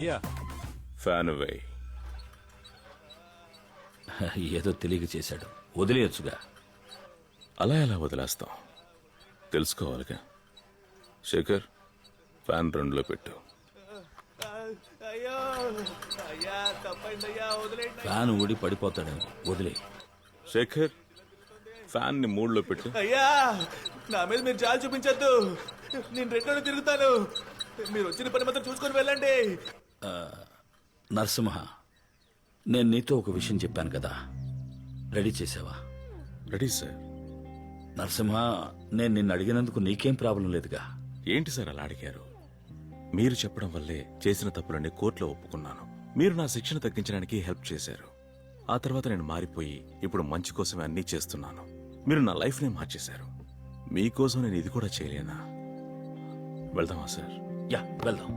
Yeah fan వేయ్. ఏదో తెలియక చేశాడు, వదిలేయచ్చుగా. అలా ఎలా వదిలేస్తాం, తెలుసుకోవాలిగా. శేఖర్, ఫ్యాన్ 2లో పెట్టు. అయ్యో అయ్యా తప్పైందయ్యా వదిలేండి. ఫ్యాన్ ఊడి పడిపోతాడేమో, వదిలే. శేఖర్, ఫ్యాన్ ని 3లో పెట్టు. అయ్యా నా మీద మీరు జాలి చూపించద్దు, నేను 2లో తిరుగుతాను. మీరు వచ్చిన పని మాత్రం చూసుకొని వెళ్ళండి. నరసింహ, నేను నీతో ఒక విషయం చెప్పాను కదా, రెడీ చేసావా? Ready sir. నరసింహ, నేను నిన్ను అడిగినందుకు నీకేం ప్రాబ్లం లేదుగా? ఏంటి సార్ అలా అడిగారు? మీరు చెప్పడం వల్లే చేసిన తప్పులన్నీ కోర్టులో ఒప్పుకున్నాను. మీరు నా శిక్షణ తగ్గించడానికి హెల్ప్ చేశారు. ఆ తర్వాత నేను మారిపోయి ఇప్పుడు మంచి కోసమే అన్నీ చేస్తున్నాను. మీరు నా లైఫ్నే మార్చేశారు. మీకోసం నేను ఇది కూడా చేయలేనా? వెళ్దామా సార్? యా, వెళ్దాం.